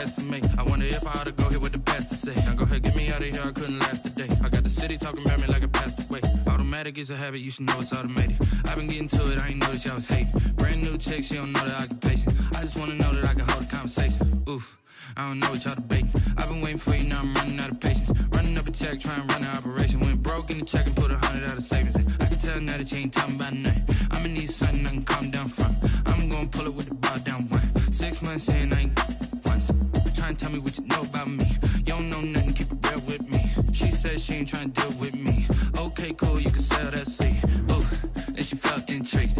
estimate. I wonder if I ought to go here with the pastor say. Now go ahead, get me out of here, I couldn't last a day. I got the city talking about me like a passed away. Automatic is a habit, you should know it's automated. I've been getting to it, I ain't noticed y'all was hating. Brand new chick, she don't know the occupation. I just wanna know that I can hold a conversation. Oof, I don't know what y'all debating. I've been waiting for you, now I'm running out of patience. Running up a check, trying to run an operation. Went broke in the check and put 100 out of savings in. I can tell now that you ain't talking about nothing. I'ma need something I can calm down from. I'm gonna pull it with the bar down one. 6 months in, I ain't once. Trying to tell me what you know about me. You don't know nothing, keep it real with me. She said she ain't trying to deal with me. Okay, cool, you can sell that seed. Ooh, and she felt intrigued.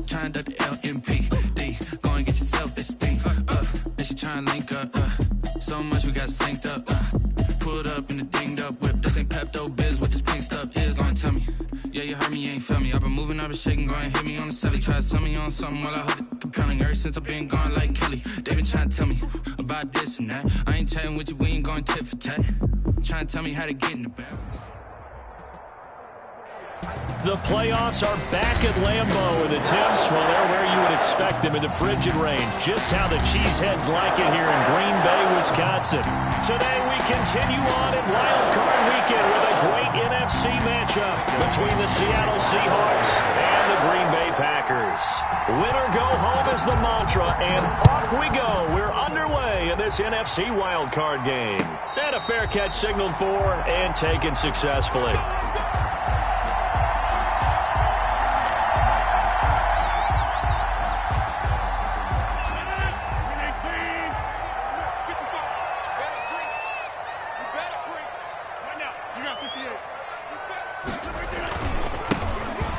Trying to duck the LMP. Go and get yourself esteem. And she trying to link up. So much we got synced up. Pulled up in the dinged up whip. This ain't Pepto Biz, what this pink stuff is. Long tell me. Yeah, you heard me, you ain't felt me. I've been moving, I've been shaking, go and hit me on the celly. Try to sell me on something while I hold it compelling. Ever since I've been gone like Kelly, they been trying to tell me about this and that. I ain't chatting with you, we ain't going tit for tat. Trying to tell me how to get in the bag. The playoffs are back at Lambeau, and the temps, well, they're where you would expect them in the frigid range. Just how the Cheeseheads like it here in Green Bay, Wisconsin. Today we continue on at Wild Card Weekend with a great NFC matchup between the Seattle Seahawks and the Green Bay Packers. Win or go home is the mantra, and off we go. We're underway in this NFC Wild Card game. And a fair catch signaled for and taken successfully.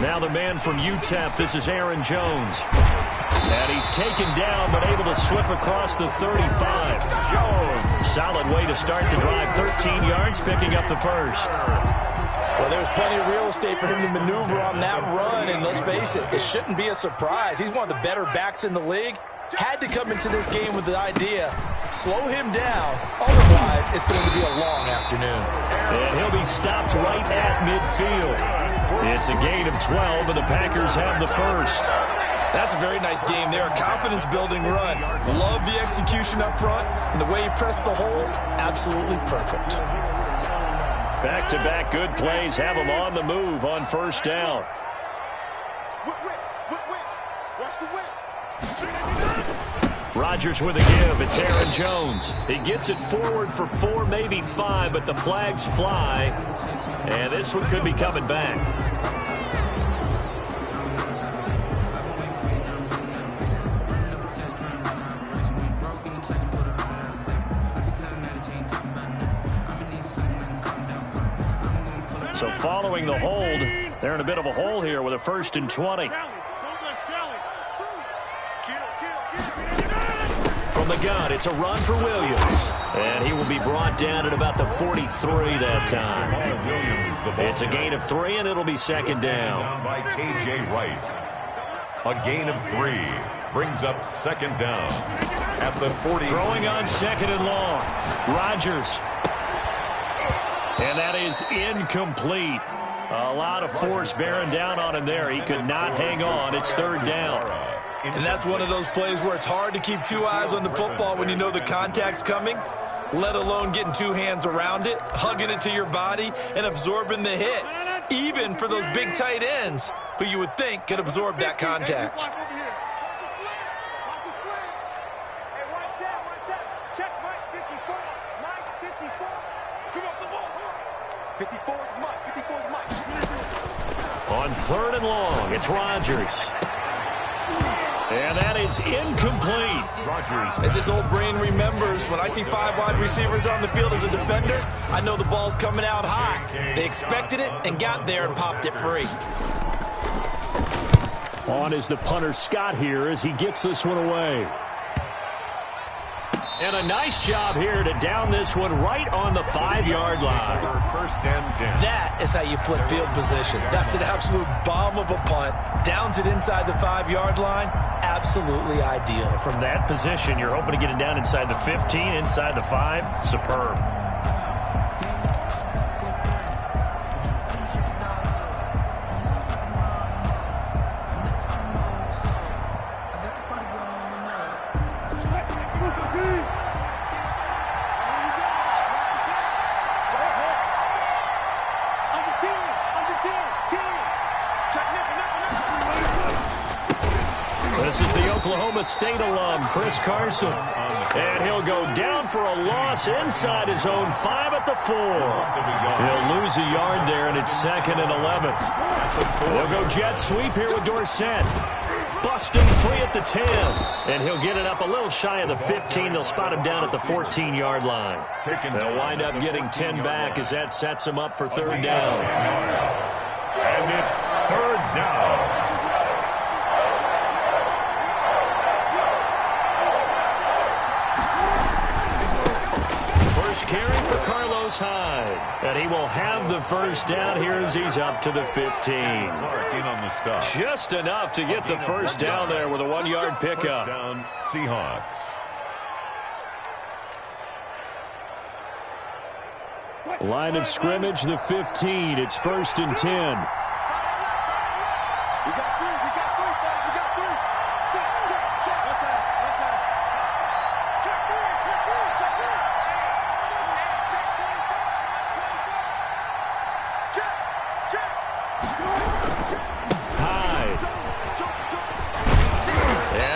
Now the man from UTEP, this is Aaron Jones. And he's taken down, but able to slip across the 35. Jones. Solid way to start the drive. 13 yards, picking up the first. Well, there's plenty of real estate for him to maneuver on that run, and let's face it, it shouldn't be a surprise. He's one of the better backs in the league. Had to come into this game with the idea, slow him down, otherwise it's going to be a long afternoon. And he'll be stopped right at midfield. It's a gain of 12, and the Packers have the first. That's a very nice game there, a confidence-building run. Love the execution up front, and the way he pressed the hole, absolutely perfect. Back-to-back good plays have him on the move on first down. Rodgers with a give. It's Aaron Jones. He gets it forward for 4, maybe 5, but the flags fly. And this one could be coming back. So following the hold, they're in a bit of a hole here with a 1st and 20. From the gun, it's a run for Williams. And he will be brought down at about the 43 that time. It's a gain of 3, and it'll be second down. By K.J. Wright. A gain of 3 brings up second down at the 40. Throwing on second and long. Rodgers. And that is incomplete. A lot of force bearing down on him there. He could not hang on. It's third down. And that's one of those plays where it's hard to keep 2 eyes on the football when you know the contact's coming, let alone getting 2 hands around it, hugging it to your body, and absorbing the hit, even for those big tight ends who you would think could absorb that contact. On third and long, it's Rodgers. And that is incomplete. As this old brain remembers, when I see 5 wide receivers on the field as a defender, I know the ball's coming out high. They expected it and got there and popped it free. On is the punter Scott here as he gets this one away. And a nice job here to down this one right on the 5-yard line. First and 10. That is how you flip field position. That's an absolute bomb of a punt. Downs it inside the 5-yard line. Absolutely ideal. From that position, you're hoping to get it down inside the 15, inside the 5. Superb. This is the Oklahoma State alum, Chris Carson. And he'll go down for a loss inside his own 5 at the 4. He'll lose a yard there, and it's 2nd and 11. They'll go jet sweep here with Dorsett. Busting free at the 10. And he'll get it up a little shy of the 15. They'll spot him down at the 14-yard line. They'll wind up getting 10 back as that sets him up for 3rd down. And it's 3rd down. Carry for Carlos Hyde. And he will have the 1st down here as he's up to the 15. Just enough to get the 1st down there with a 1-yard pickup. 1st down, Seahawks. Line of scrimmage, the 15. It's 1st and 10.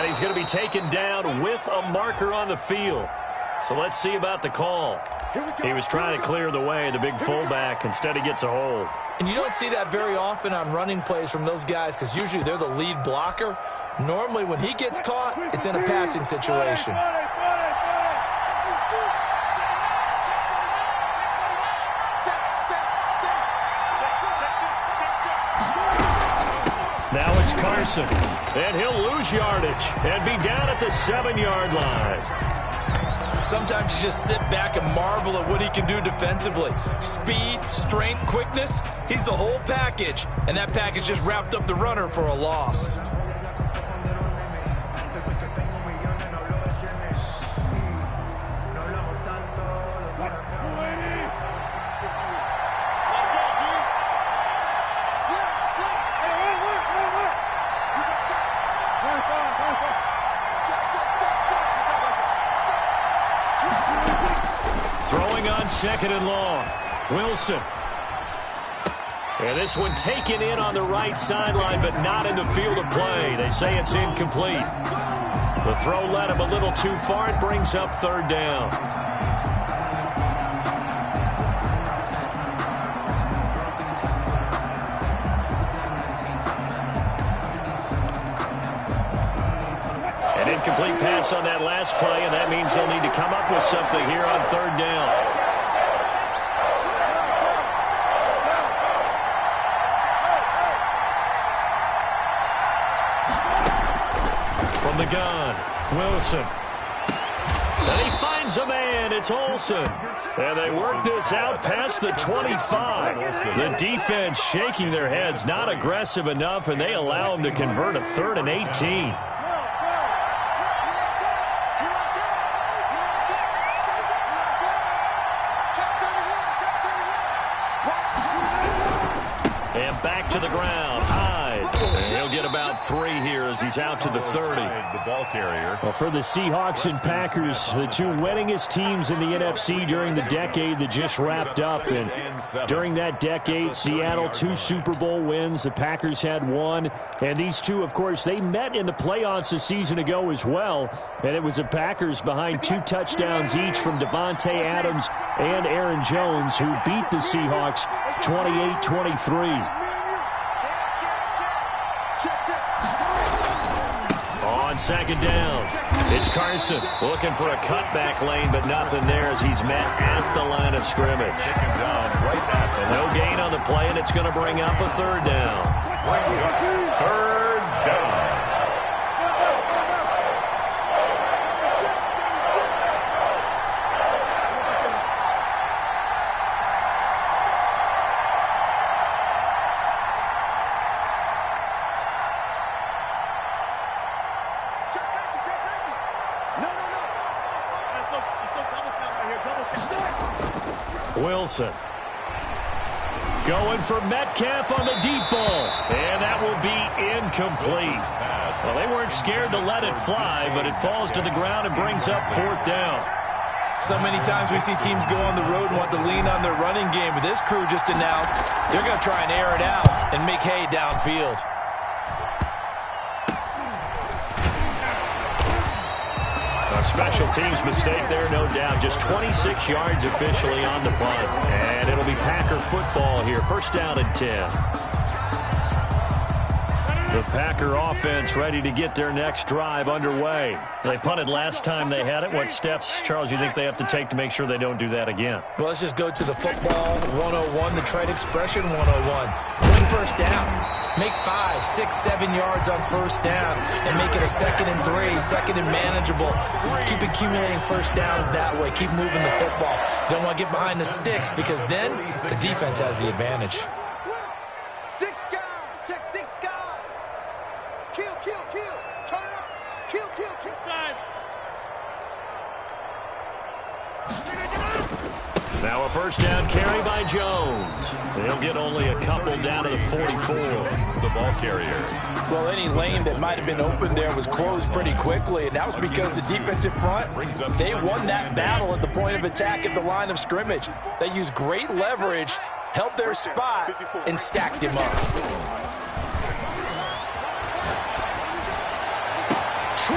He's going to be taken down with a marker on the field. So let's see about the call. He was trying to clear the way, the big fullback. Instead, he gets a hold. And you don't see that very often on running plays from those guys because usually they're the lead blocker. Normally, when he gets caught, it's in a passing situation. Now it's Carson, and he'll lose yardage and be down at the 7-yard line. Sometimes you just sit back and marvel at what he can do defensively. Speed, strength, quickness, he's the whole package. And that package just wrapped up the runner for a loss. Throwing on 2nd and long. Wilson. And this one taken in on the right sideline, but not in the field of play. They say it's incomplete. The throw led him a little too far. It brings up 3rd down. An incomplete pass on that last play, and that means they'll need to come up with something here on 3rd down. From the gun, Wilson. And he finds a man. It's Olsen. And they work this out past the 25. The defense shaking their heads, not aggressive enough, and they allow him to convert a 3rd and 18. And back to the ground. Hyde. And he'll get about 3 here as he's out to the 30. The ball carrier. Well, for the Seahawks and Packers, the 2 winningest teams in the NFC during the decade that just wrapped up. And during that decade, Seattle 2 Super Bowl wins. The Packers had 1. And these 2, of course, they met in the playoffs a season ago as well. And it was the Packers behind 2 touchdowns each from Devontae Adams and Aaron Jones, who beat the Seahawks 28-23. On 2nd down, it's Carson looking for a cutback lane, but nothing there as he's met at the line of scrimmage. No gain on the play, and it's going to bring up a 3rd down. 3rd down. Wilson going for Metcalf on the deep ball, and that will be incomplete. Well, they weren't scared to let it fly, but it falls to the ground and brings up 4th down. So many times we see teams go on the road and want to lean on their running game, but this crew just announced they're going to try and air it out and make hay downfield. A special teams mistake there, no doubt. Just 26 yards officially on the punt. And it'll be Packer football here. 1st down and 10. The Packer offense ready to get their next drive underway. They punted last time they had it. What steps, Charles, you think they have to take to make sure they don't do that again? Well, let's just go to the football 101, the trade expression 101. Win 1st down. Make 5, 6, 7 yards on 1st down and make it a 2nd and 3, 2nd and manageable. Keep accumulating 1st downs that way. Keep moving the football. You don't want to get behind the sticks because then the defense has the advantage. Now a 1st down carry by Jones. They'll get only a couple down to the 44. The ball carrier. Well, any lane that might have been open there was closed pretty quickly, and that was because the defensive front, they won that battle at the point of attack at the line of scrimmage. They used great leverage, held their spot, and stacked him up. 20!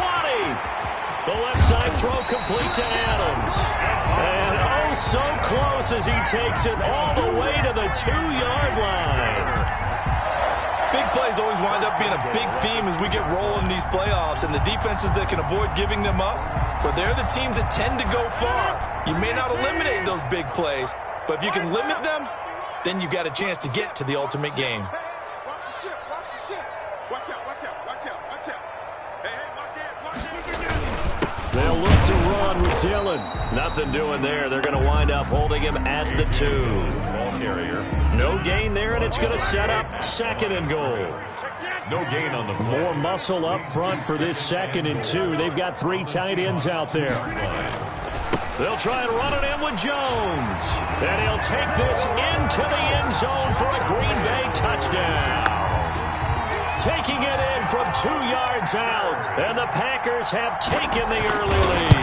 The left side throw complete to Adams. And oh, so close as he takes it all the way to the 2-yard line. Big plays always wind up being a big theme as we get rolling these playoffs, and the defenses that can avoid giving them up, but they're the teams that tend to go far. You may not eliminate those big plays, but if you can limit them, then you got a chance to get to the ultimate game. Watch the ship, watch the ship. Watch out, watch out, watch out, watch out. Hey, watch it, watch it. They'll look to run with Dillon. Nothing doing there. They're going to wind up holding him at the 2. Ball carrier. No gain there, and it's going to set up 2nd and goal. No gain on the play. More muscle up front for this 2nd and 2. They've got 3 tight ends out there. They'll try and run it in with Jones. And he'll take this into the end zone for a Green Bay touchdown. Taking it in from 2 yards out. And the Packers have taken the early lead.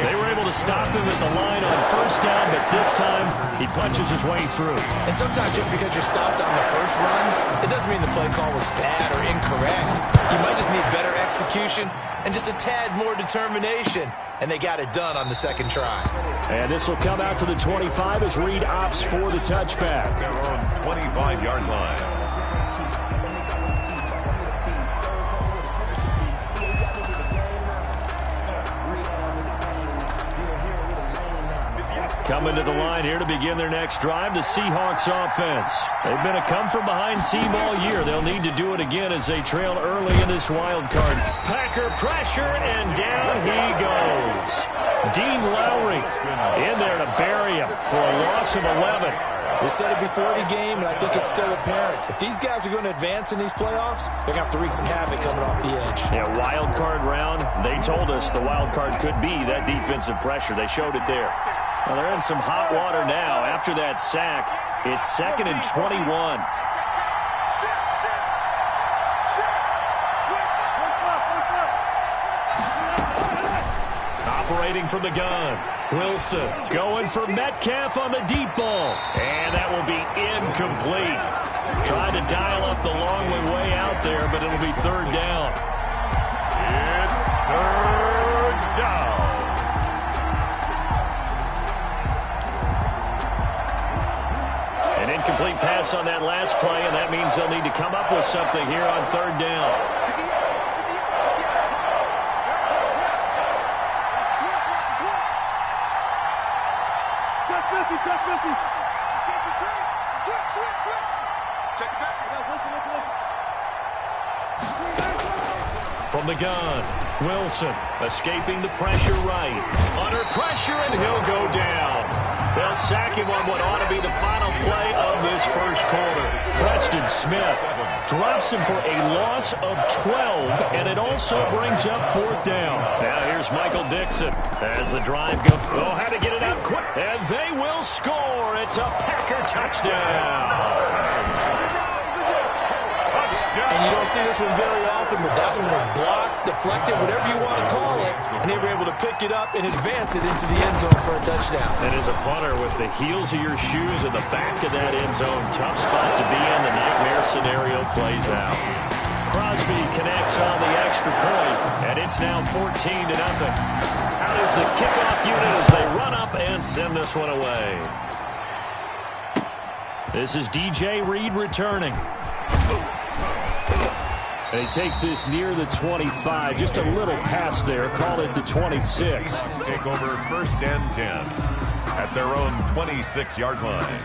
They were able to stop him at the line on 1st down, but this time he punches his way through. And sometimes just because you're stopped on the first run, it doesn't mean the play call was bad or incorrect. You might just need better execution and just a tad more determination, and they got it done on the 2nd try. And this will come out to the 25 as Reed opts for the touchback. Their own 25-yard line. Coming to the line here to begin their next drive, the Seahawks offense. They've been a come-from-behind team all year. They'll need to do it again as they trail early in this wild card. Packer pressure, and down he goes. Dean Lowry in there to bury him for a loss of 11. We said it before the game, and I think it's still apparent. If these guys are going to advance in these playoffs, they're going to have to wreak some havoc coming off the edge. Yeah, wild card round. They told us the wild card could be that defensive pressure. They showed it there. Well, they're in some hot water now. After that sack, it's 2nd and 21. Operating from the gun. Wilson going for Metcalf on the deep ball. And that will be incomplete. Trying to dial up the long way out there, but it'll be 3rd down. It's 3rd down. An incomplete pass on that last play, and that means they'll need to come up with something here on 3rd down. From the gun, Wilson escaping the pressure right. Under pressure, and he'll go down. They'll sack him on what ought to be the final play of this first quarter. Preston Smith drops him for a loss of 12, and it also brings up 4th down. Now here's Michael Dixon as the drive goes. Oh, had to get it out quick, and they will score. It's a Packer touchdown. And you don't see this one very often, but that one was blocked, deflected, whatever you want to call it, and they were able to pick it up and advance it into the end zone for a touchdown. And as a punter, with the heels of your shoes in the back of that end zone, tough spot to be in. The nightmare scenario plays out. Crosby connects on the extra point, and it's now 14-0. Out is the kickoff unit as they run up and send this one away. This is DJ Reed returning. And he takes this near the 25, just a little pass there, called it the 26. Take over 1st and 10 at their own 26-yard line.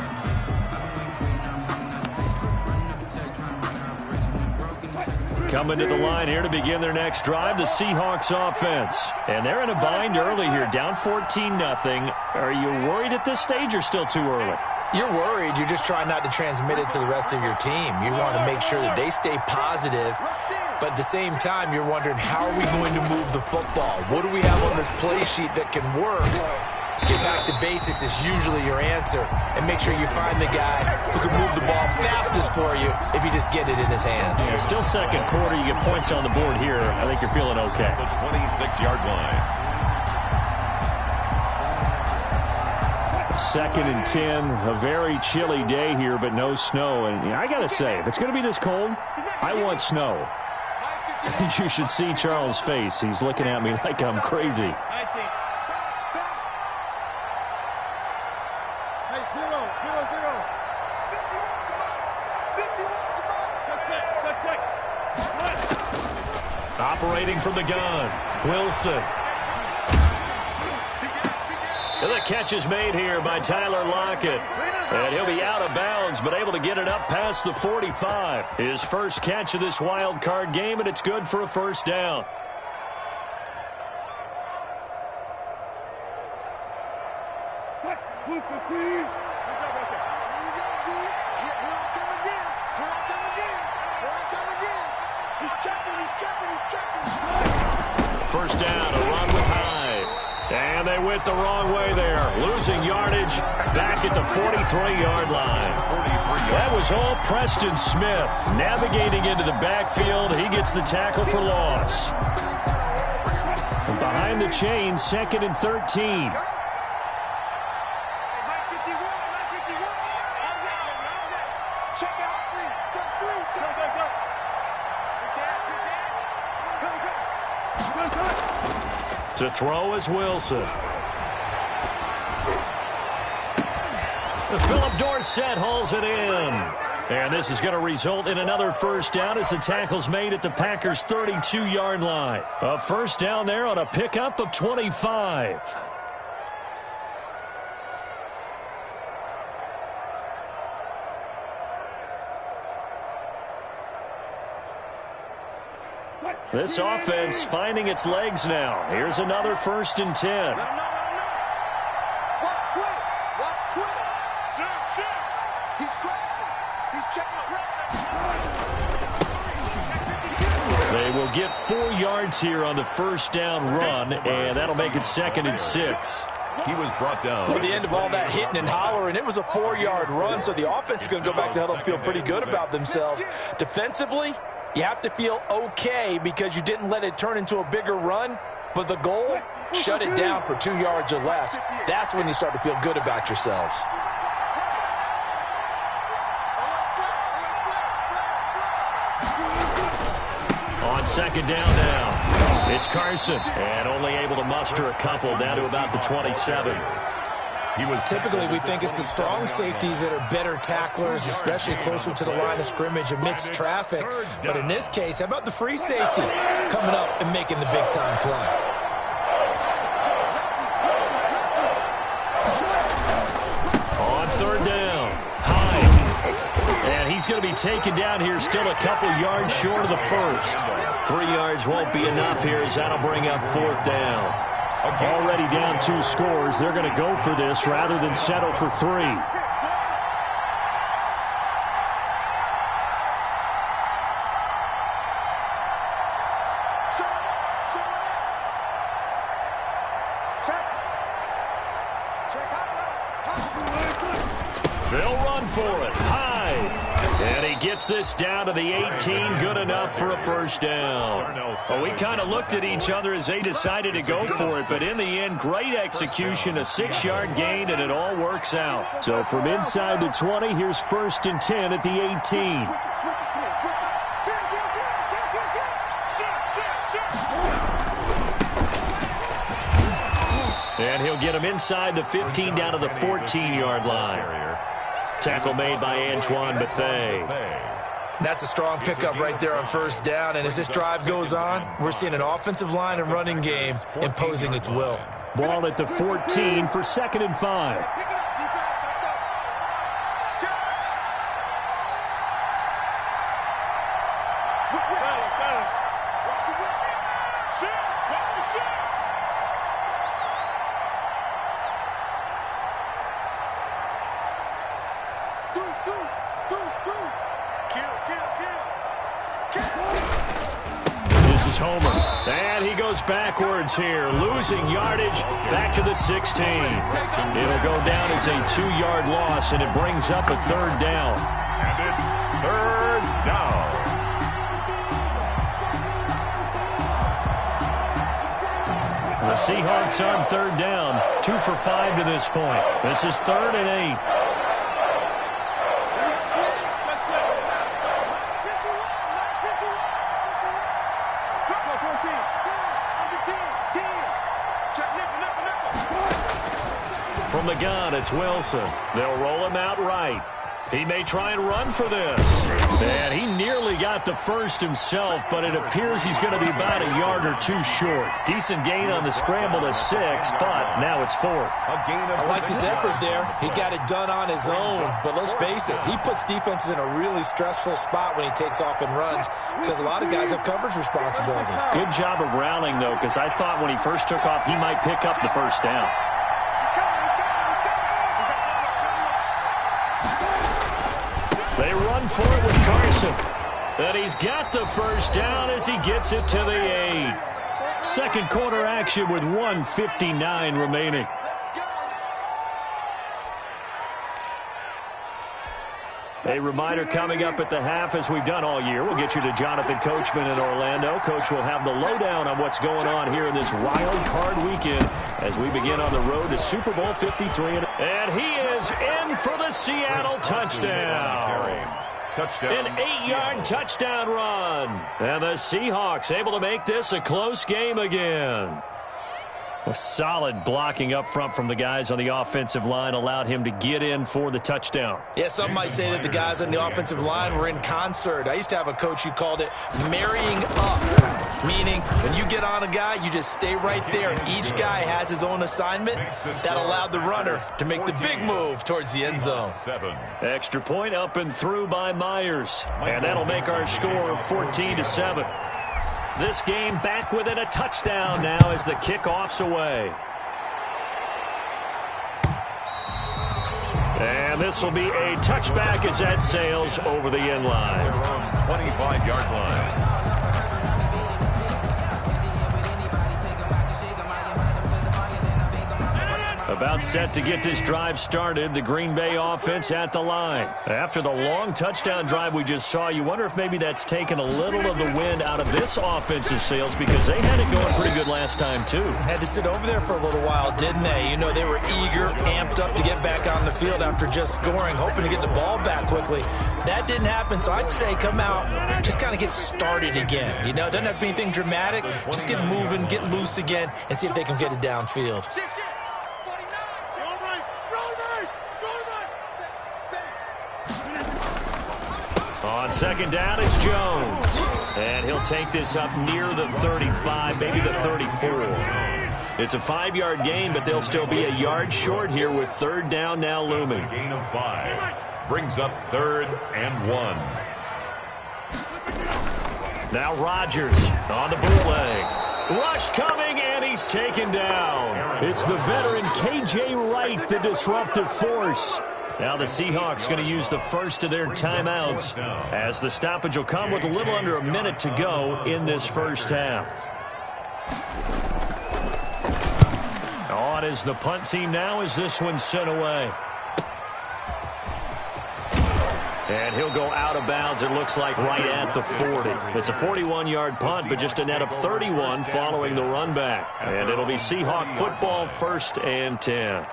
Coming to the line here to begin their next drive, the Seahawks offense. And they're in a bind early here, down 14-0. Are you worried at this stage or still too early? You're worried. You're just trying not to transmit it to the rest of your team. You want to make sure that they stay positive, but at the same time, you're wondering, how are we going to move the football? What do we have on this play sheet that can work? Get back to basics is usually your answer, and make sure you find the guy who can move the ball fastest for you if you just get it in his hands. Yeah, still second quarter. You get points on the board here. I think you're feeling okay. The 26-yard line. 2nd and 10, a very chilly day here, but no snow. And I got to say, if it's going to be this cold, I want snow. You should see Charles' face. He's looking at me like I'm crazy. Operating from the gun, Wilson. And the catch is made here by Tyler Lockett. And he'll be out of bounds, but able to get it up past the 45. His first catch of this wild card game, and it's good for a first down. First down, a run with Hyde. And they went the wrong way there. Losing yardage back at the 43-yard line. That was all Preston Smith. Navigating into the backfield, he gets the tackle for loss. And behind the chain, 2nd and 13. To throw is Wilson. Philip Dorsett hauls it in. And this is going to result in another first down as the tackle's made at the Packers' 32-yard line. A first down there on a pickup of 25. This offense finding its legs now. Here's another 1st and 10. They will get 4 yards here on the first down run, and that'll make it 2nd and 6. He was brought down. At the end of all that hitting and hollering, it was a 4-yard run, so the offense is going to go back to huddle and feel pretty good about themselves. Defensively, you have to feel okay because you didn't let it turn into a bigger run, but the goal, shut it down for 2 yards or less. That's when you start to feel good about yourselves. On 2nd down now, it's Carson, and only able to muster a couple down to about the 27. Typically, we think it's the strong safeties that are better tacklers, especially closer to the line of scrimmage amidst traffic. But in this case, how about the free safety coming up and making the big-time play? On 3rd down, Hyde. And he's going to be taken down here, still a couple yards short of the first. 3 yards won't be enough here as that'll bring up 4th down. Already down 2 scores. They're going to go for this rather than settle for 3. They'll run for it. Hyde. And he gets this down to the 18, good enough for a first down. Well, we kind of looked at each other as they decided to go for it, but in the end, great execution, a 6-yard gain, and it all works out. So from inside the 20, here's 1st and 10 at the 18. And he'll get him inside the 15 down to the 14-yard line. Tackle made by Antoine Bethea. That's a strong pickup right there on 1st down. And as this drive goes on, we're seeing an offensive line and running game imposing its will. Ball at the 14 for 2nd and 5. This is Homer, and he goes backwards here, losing yardage back to the 16. It'll go down as a 2-yard loss, and it brings up a 3rd down. And it's 3rd down. The Seahawks on 3rd down, 2 for 5 to this point. This is 3rd and 8. From the gun, it's Wilson. They'll roll him out right. He may try and run for this. And he nearly got the first himself, but it appears he's going to be about a yard or 2 short. Decent gain on the scramble to 6, but now it's 4th. I liked his effort there. He got it done on his own, but let's face it, he puts defenses in a really stressful spot when he takes off and runs because a lot of guys have coverage responsibilities. Good job of rallying, though, because I thought when he first took off, he might pick up the first down. They run for it with Carson. And he's got the first down as he gets it to the 8. Second quarter action with 1:59 remaining. A reminder coming up at the half, as we've done all year. We'll get you to Jonathan Coachman in Orlando. Coach will have the lowdown on what's going on here in this wild card weekend as we begin on the road to Super Bowl 53. And he is in for the Seattle touchdown. An 8-yard touchdown run. And the Seahawks able to make this a close game again. A solid blocking up front from the guys on the offensive line allowed him to get in for the touchdown. Yeah, some might say that the guys on the offensive line were in concert. I used to have a coach who called it marrying up, meaning when you get on a guy, you just stay right there. Each guy has his own assignment. That allowed the runner to make the big move towards the end zone. Extra point up and through by Myers. And that'll make our score 14-7. This game back within a touchdown now as the kickoff's away. And this will be a touchback as that sails over the end line. 25-yard line. About set to get this drive started, the Green Bay offense at the line. After the long touchdown drive we just saw, you wonder if maybe that's taken a little of the wind out of this offensive sails because they had it going pretty good last time too. Had to sit over there for a little while, didn't they? You know, they were eager, amped up to get back on the field after just scoring, hoping to get the ball back quickly. That didn't happen, so I'd say come out, just kind of get started again. You know, it doesn't have to be anything dramatic. Just get moving, get loose again, and see if they can get it downfield. On second down, it's Jones. And he'll take this up near the 35, maybe the 34. It's a 5-yard gain, but they'll still be a yard short here with third down now looming. A gain of 5. Brings up 3rd and 1. Now Rodgers on the bootleg. Rush coming, and he's taken down. It's the veteran K.J. Wright, the disruptive force. Now the Seahawks going to use the first of their timeouts as the stoppage will come with a little under a minute to go in this first half. On is the punt team now as this one's sent away. And he'll go out of bounds, it looks like, right at the 40. It's a 41-yard punt, but just a net of 31 following the run back. And it'll be Seahawk football, 1st and 10.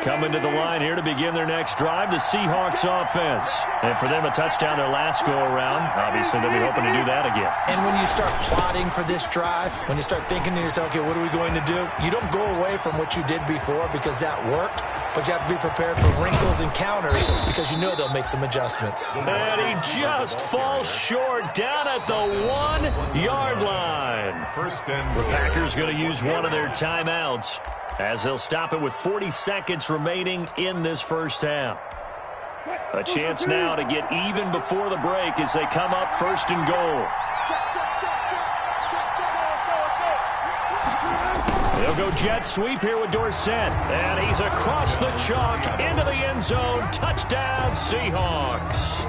Coming to the line here to begin their next drive, the Seahawks offense. And for them, a touchdown their last go-around. Obviously, they'll be hoping to do that again. And when you start plotting for this drive, when you start thinking to yourself, okay, what are we going to do? You don't go away from what you did before because that worked, but you have to be prepared for wrinkles and counters because you know they'll make some adjustments. And he just falls short down at the 1-yard line. The Packers going to use one of their timeouts, as they'll stop it with 40 seconds remaining in this first half. A chance now to get even before the break as they come up 1st and goal. They'll go jet sweep here with Dorsett. And he's across the chalk into the end zone. Touchdown, Seahawks.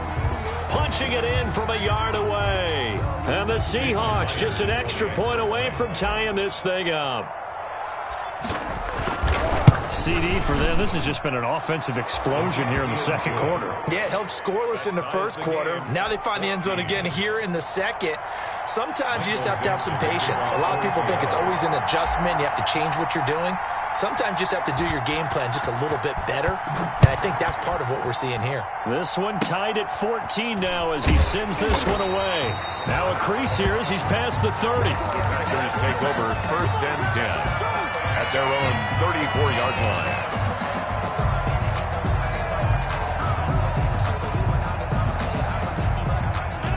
Punching it in from a yard away. And the Seahawks just an extra point away from tying this thing up. CD for them. This has just been an offensive explosion here in the second quarter. Yeah, held scoreless in the first quarter. Now they find the end zone again here in the second. Sometimes you just have to have some patience. A lot of people think it's always an adjustment. You have to change what you're doing. Sometimes you just have to do your game plan just a little bit better. And I think that's part of what we're seeing here. This one tied at 14 now as he sends this one away. Now a crease here as he's past the 30. Packers take over 1st and 10 at their own 34-yard line.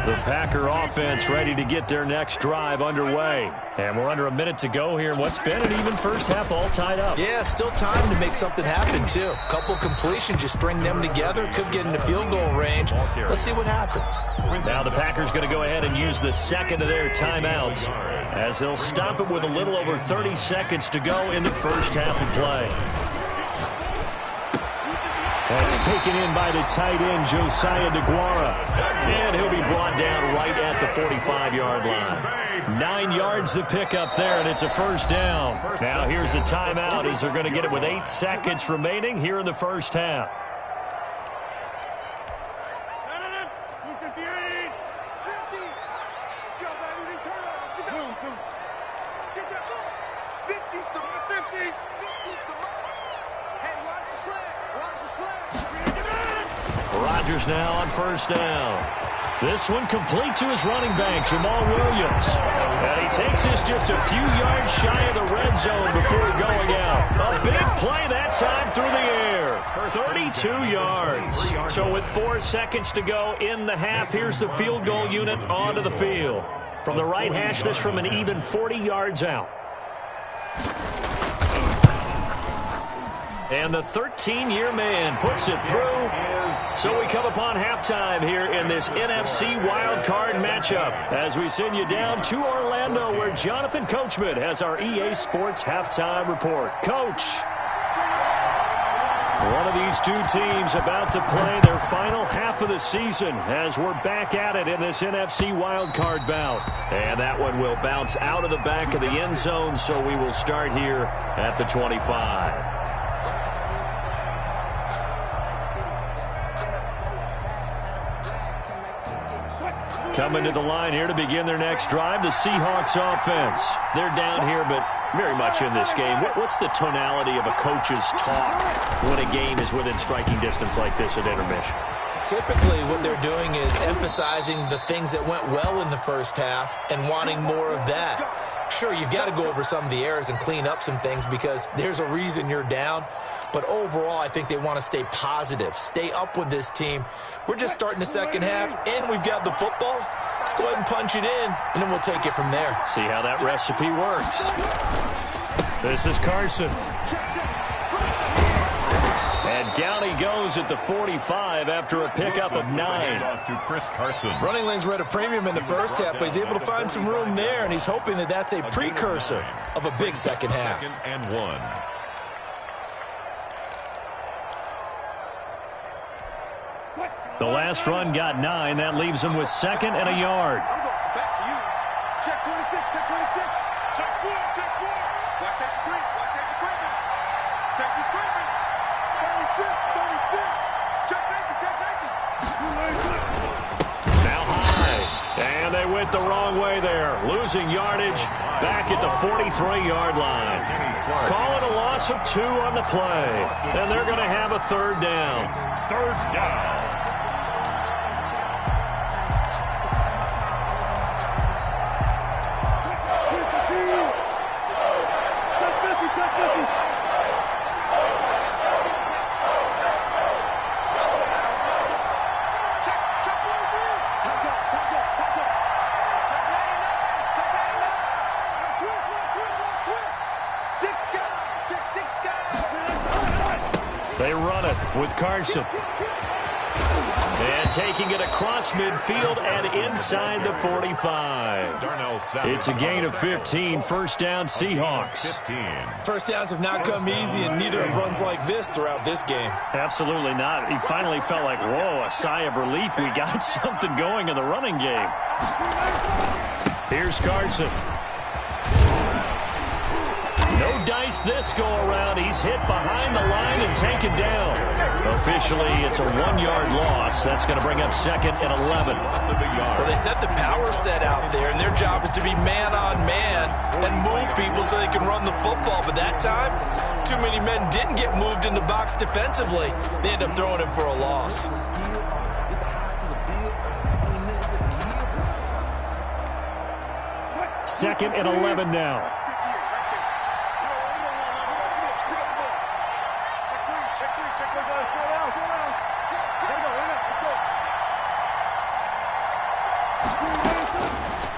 The Packer offense ready to get their next drive underway. And we're under a minute to go here in what's been an even first half, all tied up. Yeah, still time to make something happen, too. Couple completions, you string them together, could get into field goal range. Let's see what happens. Now the Packers going to go ahead and use the second of their timeouts as they'll stop it with a little over 30 seconds to go in the first half of play. That's taken in by the tight end, Josiah DeGuara. And he'll be brought down right at the 45-yard line. 9 yards to pick up there, and it's a first down. Now here's a timeout as they're going to get it with 8 seconds remaining here in the first half. Rodgers now on first down. This one complete to his running back, Jamal Williams. And he takes this just a few yards shy of the red zone before going out. A big play that time through the air. 32 yards. So with 4 seconds to go in the half, here's the field goal unit onto the field. From the right hash, this from an even 40 yards out. And the 13-year man puts it through. So we come upon halftime here in this NFC wildcard matchup as we send you down to Orlando where Jonathan Coachman has our EA Sports halftime report. Coach, one of these two teams about to play their final half of the season as we're back at it in this NFC wildcard bout. And that one will bounce out of the back of the end zone, so we will start here at the 25. Coming to the line here to begin their next drive, the Seahawks offense. They're down here, but very much in this game. What's the tonality of a coach's talk when a game is within striking distance like this at intermission? Typically, what they're doing is emphasizing the things that went well in the first half and wanting more of that. Sure, you've got to go over some of the errors and clean up some things because there's a reason you're down. But overall, I think they want to stay positive, stay up with this team. We're just starting the second half, and we've got the football. Let's go ahead and punch it in, and then we'll take it from there. See how that recipe works. This is Carson. And down he goes at the 45 after a pickup of 9. To Chris Carson. Running lanes were at a premium in the first half, but he's able to find some room there, and he's hoping that that's a precursor of a big second half. 2nd and 1. The last run got 9. That leaves him with 2nd and a yard. I'm going back to you. Check 26, check 26. Check 4, check 4. Watch safety creep, watch safety creeping. Safety's creeping. 36, 36. Check safety, check safety. Now high. And they went the wrong way there. Losing yardage back at the 43-yard line. Call it a loss of 2 on the play. And they're going to have a third down. Third down. They run it with Carson. And taking it across midfield and inside the 45. It's a gain of 15. First down, Seahawks. 15. First downs have not come easy, and neither have runs like this throughout this game. Absolutely not. He finally felt like, whoa, a sigh of relief. We got something going in the running game. Here's Carson. No dice this go-around. He's hit behind the line and taken down. Officially, it's a 1-yard loss. That's going to bring up second and 11. Well, they set the power set out there, and their job is to be man-on-man and move people so they can run the football. But that time, too many men didn't get moved in the box defensively. They end up throwing him for a loss. Second and 11 now.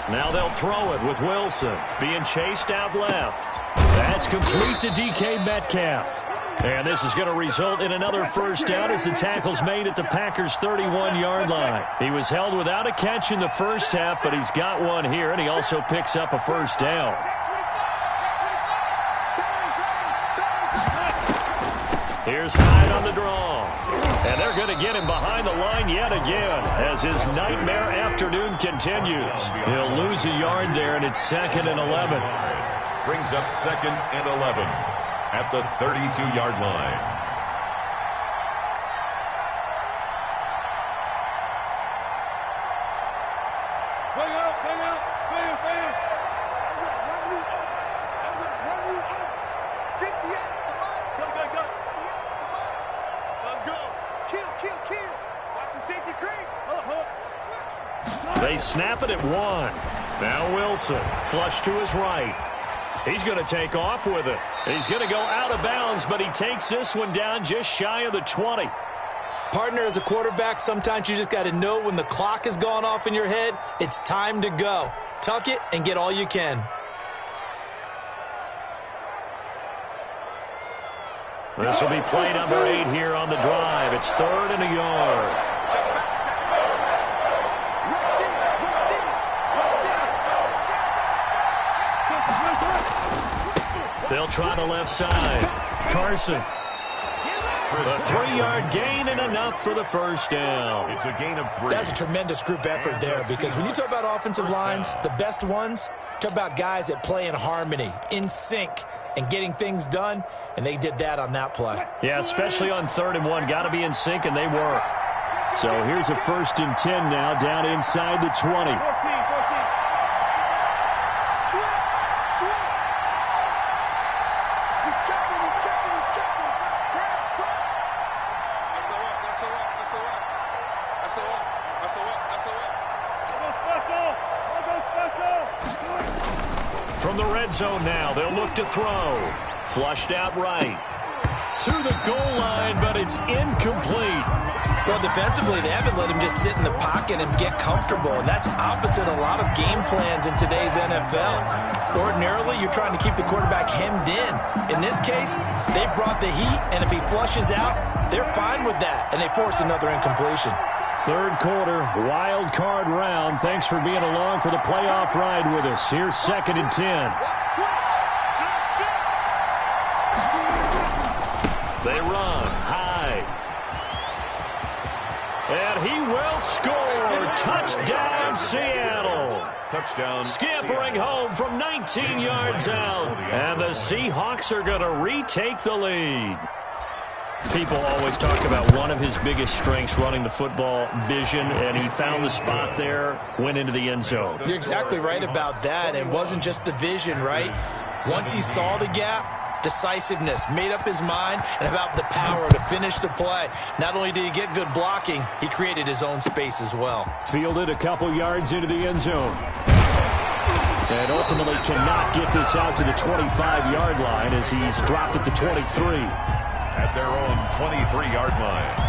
Now they'll throw it with Wilson being chased out left. That's complete to DK Metcalf. And this is going to result in another first down as the tackle's made at the Packers' 31-yard line. He was held without a catch in the first half, but he's got one here, and he also picks up a first down. Here's Hyde on the draw. And they're going to get him behind the line yet again as his nightmare afternoon continues. He'll lose a yard there, and it's second and 11. Brings up second and 11 at the 32-yard line. Bring out, bring out, bring out, bring out. Run you up. 50 yards, come on. Go. Let's go. Kill. Watch the safety creep. Hold up. They snap it at 1. Now Wilson, flush to his right. He's going to take off with it. He's going to go out of bounds, but he takes this one down just shy of the 20. Partner, as a quarterback, sometimes you just got to know when the clock has gone off in your head, it's time to go. Tuck it and get all you can. This will be play number 8 here on the drive. It's third and a yard. They'll try the left side. Carson. A 3-yard gain and enough for the first down. It's a gain of 3. That's a tremendous group effort there, because when you talk about offensive lines, the best ones, talk about guys that play in harmony, in sync, and getting things done, and they did that on that play. Yeah, especially on 3rd and 1. Got to be in sync, and they were. So here's a 1st and 10 now, down inside the 20. 14. He's checking. From the red zone now, they'll look to throw. Flushed out right. To the goal line, but it's incomplete. Well, defensively, they haven't let him just sit in the pocket and get comfortable, and that's opposite a lot of game plans in today's NFL. Ordinarily, you're trying to keep the quarterback hemmed in. In this case, they brought the heat, and if he flushes out, they're fine with that, and they force another incompletion. Third quarter, wild card round. Thanks for being along for the playoff ride with us. Here's 2nd and 10. They run high. And he will score. Touchdown, Seattle. Touchdown. Scampering home from 19 yards out. And the Seahawks are going to retake the lead. People always talk about one of his biggest strengths running the football, vision, and he found the spot there, went into the end zone. You're exactly right about that. It wasn't just the vision, right? Once he saw the gap, decisiveness, made up his mind, and about the power to finish the play. Not only did he get good blocking, he created his own space as well. Fielded a couple yards into the end zone. And ultimately cannot get this out to the 25-yard line as he's dropped at the 23. At their own 23-yard line.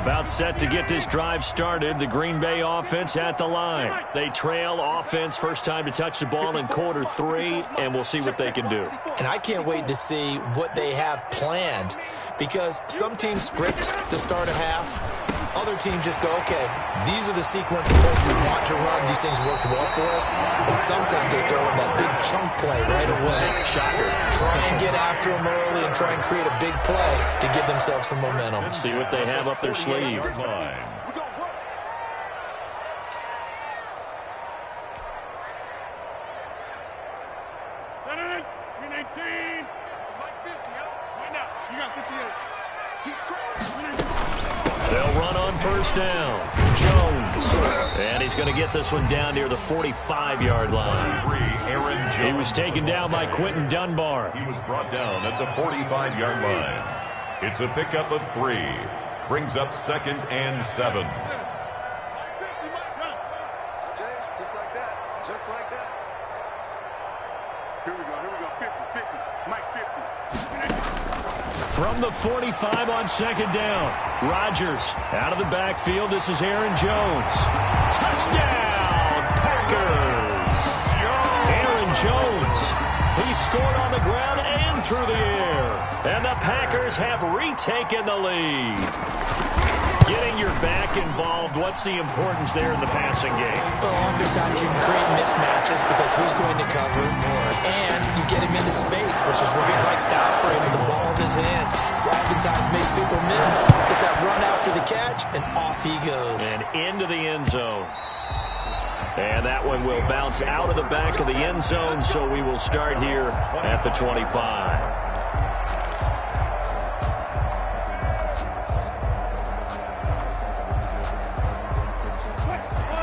About set to get this drive started. The Green Bay offense at the line. They trail offense first time to touch the ball in quarter 3, and we'll see what they can do. And I can't wait to see what they have planned, because some teams script to start a half. Other teams just go, okay, these are the sequence of plays we want to run. These things worked well for us. And sometimes they throw in that big chunk play right away. Shocker. Try and get after them early and try and create a big play to give themselves some momentum. Let's see what they have up their sleeve. They'll run on first down. Jones. And he's going to get this one down near the 45-yard line. He was taken down by Quentin Dunbar. He was brought down at the 45-yard line. It's a pickup of 3. Brings up 2nd and 7. Just like that. Just like that. Here we go. 50. Mike 50. From the 45 on 2nd down. Rodgers out of the backfield. This is Aaron Jones. Touchdown, Packers. Aaron Jones. He scored on the ground and through the air. And the Packers have retaken the lead. Getting your back involved, what's the importance there in the passing game? Well, oftentimes you can create mismatches because who's going to cover more. And you get him into space, which is where he likes to operate with the ball in his hands. Oftentimes makes people miss, gets that run after the catch, and off he goes. And into the end zone. And that one will bounce out of the back of the end zone, so we will start here at the 25.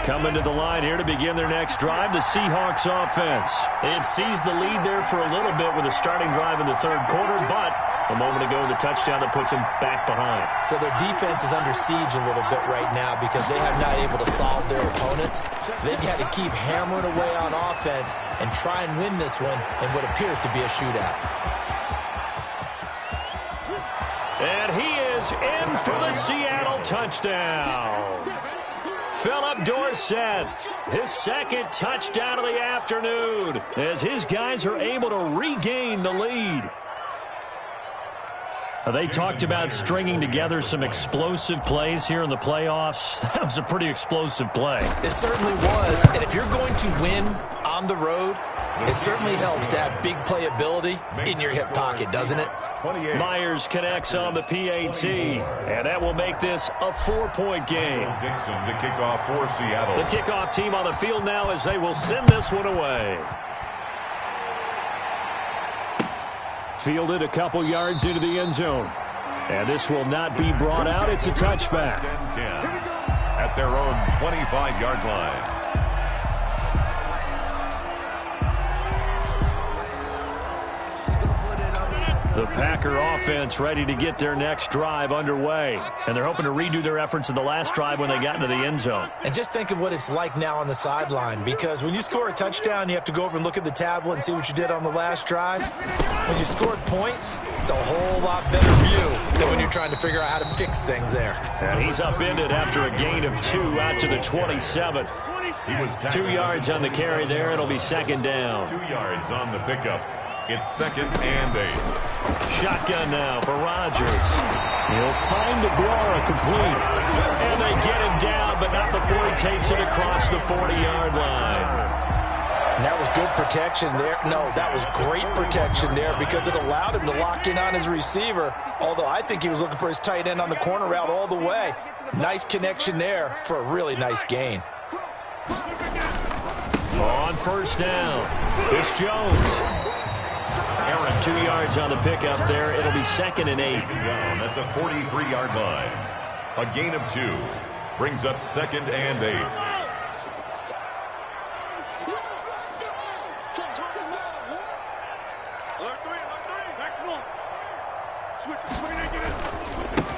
Coming to the line here to begin their next drive, the Seahawks offense. It sees the lead there for a little bit with a starting drive in the 3rd quarter, but a moment ago, the touchdown that puts them back behind. So their defense is under siege a little bit right now because they have not able to solve their opponents. So they've got to keep hammering away on offense and try and win this one in what appears to be a shootout. And he is in for the Seattle touchdown. Philip Dorsett, his 2nd touchdown of the afternoon, as his guys are able to regain the lead. They talked about stringing together some explosive plays here in the playoffs. That was a pretty explosive play. It certainly was, and if you're going to win on the road, it certainly helps to have big playability in your hip pocket, doesn't it? Myers connects on the PAT, and that will make this a 4-point game. Dixon to kick off for Seattle. The kickoff team on the field now as they will send this one away. Fielded a couple yards into the end zone. And this will not be brought out. It's a touchback. 10 at their own 25-yard line. The Packer offense ready to get their next drive underway. And they're hoping to redo their efforts in the last drive when they got into the end zone. And just think of what it's like now on the sideline, because when you score a touchdown, you have to go over and look at the tablet and see what you did on the last drive. When you scored points, it's a whole lot better view than when you're trying to figure out how to fix things there. And he's upended after a gain of 2 out to the 27. He was 2 yards on the carry there. It'll be 2nd down. 2 yards on the pickup. It's 2nd and 8. Shotgun now for Rodgers. He'll find DeGuara complete. And they get him down, but not before he takes it across the 40-yard line. And that was good protection there. No, that was great protection there because it allowed him to lock in on his receiver, although I think he was looking for his tight end on the corner route all the way. Nice connection there for a really nice gain. On first down, it's Jones. Aaron. 2 yards on the pickup there. It'll be 2nd and 8. Down at the 43-yard line. A gain of 2 brings up 2nd and 8.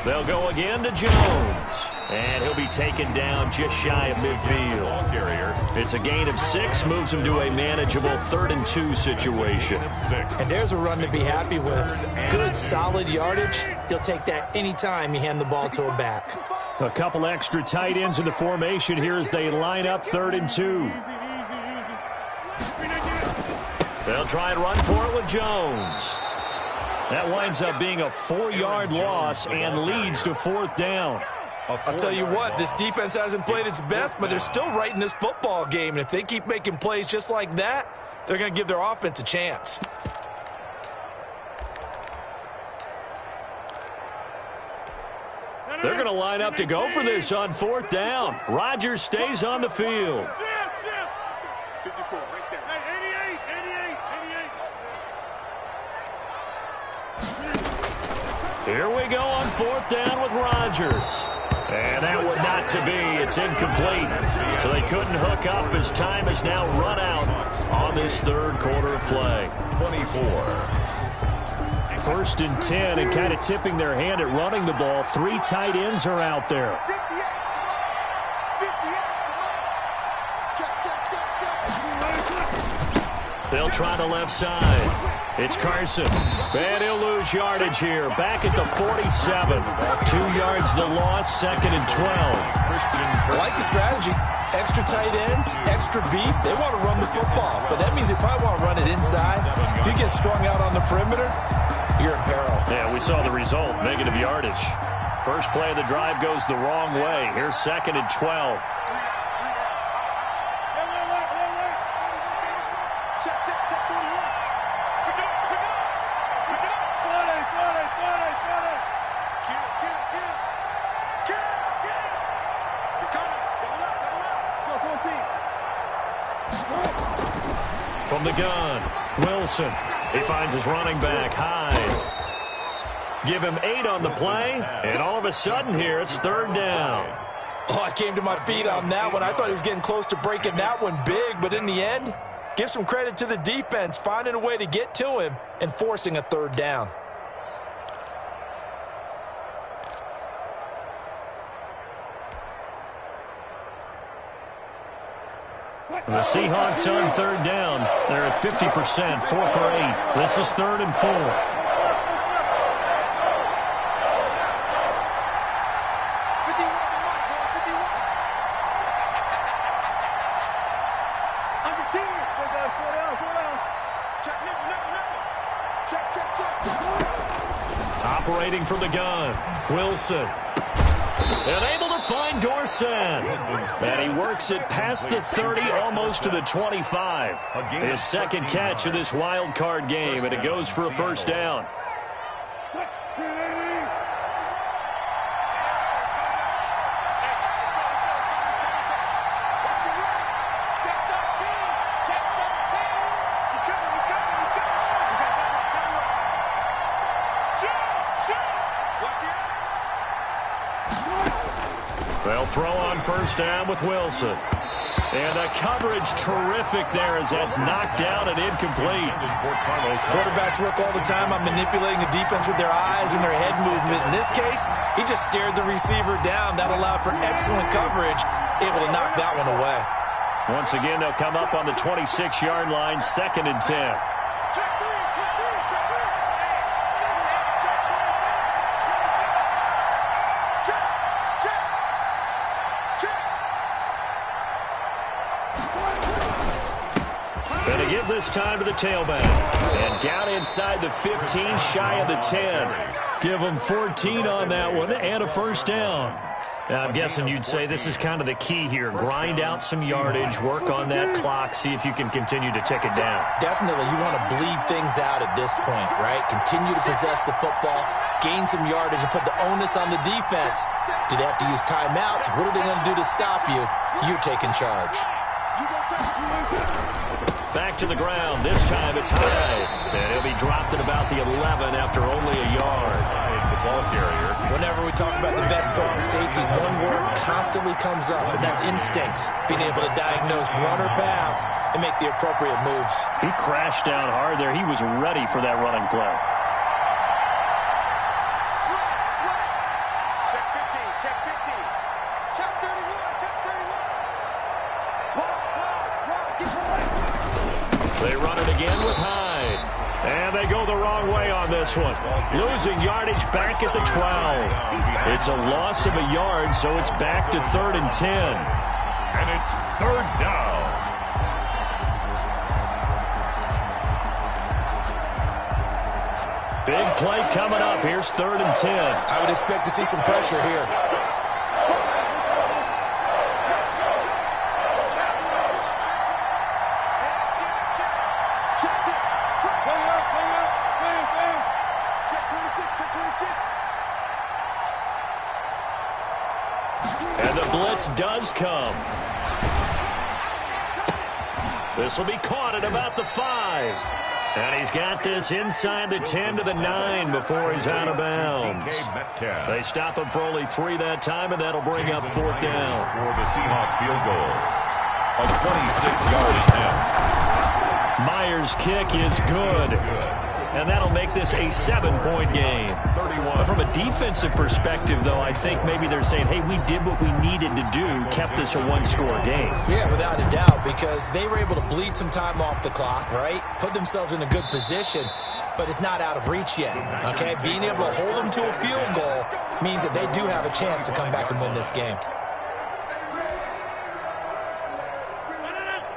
They'll go again to Jones. And he'll be taken down just shy of midfield. It's a gain of 6, moves him to a manageable 3rd and 2 situation. And there's a run to be happy with. Good, solid yardage. He'll take that anytime you hand the ball to a back. A couple extra tight ends in the formation here as they line up 3rd and 2. They'll try and run for it with Jones. That winds up being a 4-yard loss and leads to 4th down. I'll tell you what, this defense hasn't played its best, but they're still right in this football game. And if they keep making plays just like that, they're going to give their offense a chance. They're going to line up to go for this on 4th down. Rodgers stays on the field. 54, right there. 88. Here we go on 4th down with Rodgers. And that one not to be. It's incomplete. So they couldn't hook up as time has now run out on this 3rd quarter of play. 24. 1st and 10, and kind of tipping their hand at running the ball. 3 tight ends are out there. 58. They'll try the left side. It's Carson. And he'll lose yardage here. Back at the 47. 2 yards the loss, 2nd and 12. I like the strategy. Extra tight ends, extra beef. They want to run the football, but that means they probably want to run it inside. If you get strung out on the perimeter, you're in peril. Yeah, we saw the result, negative yardage. First play of the drive goes the wrong way. Here's 2nd and 12. From the gun, Wilson. He finds his running back, Hyde. Give him 8 on the play, and all of a sudden here, it's 3rd down. Oh, I came to my feet on that one. I thought he was getting close to breaking that one big, but in the end, give some credit to the defense, finding a way to get to him and forcing a 3rd down. The Seahawks on 3rd down. They're at 50%, 4 for 8. This is 3rd and 4. Operating from the gun, Wilson. And able to find Dorsett. And he works it past the 30, almost to the 25. His 2nd catch of this wild card game, and it goes for a 1st down. They'll throw on 1st down with Wilson. And the coverage terrific there as that's knocked down and incomplete. Quarterbacks work all the time on manipulating the defense with their eyes and their head movement. In this case, he just stared the receiver down. That allowed for excellent coverage, able to knock that one away. Once again, they'll come up on the 26-yard line, 2nd and 10. And to give this time to the tailback. And down inside the 15, shy of the 10. Give them 14 on that one and a 1st down. Now, I'm guessing you'd say this is kind of the key here. Grind out some yardage, work on that clock, see if you can continue to tick it down. Definitely, you want to bleed things out at this point, right? Continue to possess the football, gain some yardage, and put the onus on the defense. Do they have to use timeouts? What are they going to do to stop you? You're taking charge. Back to the ground. This time it's high. And he'll be dropped at about the 11 after only a yard. The ball carrier. Whenever we talk about the best strong safeties, one word constantly comes up, and that's instinct. Being able to diagnose run or pass and make the appropriate moves. He crashed down hard there. He was ready for that running play. They run it again with Hyde. And they go the wrong way on this one. Losing yardage back at the 12. It's a loss of a yard, so it's back to 3rd and 10. And it's 3rd down. Big play coming up. Here's 3rd and 10. I would expect to see some pressure here. And the blitz does come. This will be caught at about the 5. And he's got this inside the 10 to the 9 before he's out of bounds. They stop him for only 3 that time, and that'll bring up 4th down. For the Seahawk field goal. A 26-yard attempt. Myers' kick is good. And that'll make this a 7-point game. 31. From a defensive perspective, though, I think maybe they're saying, hey, we did what we needed to do, kept this a one-score game. Yeah, without a doubt, because they were able to bleed some time off the clock, right? Put themselves in a good position, but it's not out of reach yet, okay? Being able to hold them to a field goal means that they do have a chance to come back and win this game.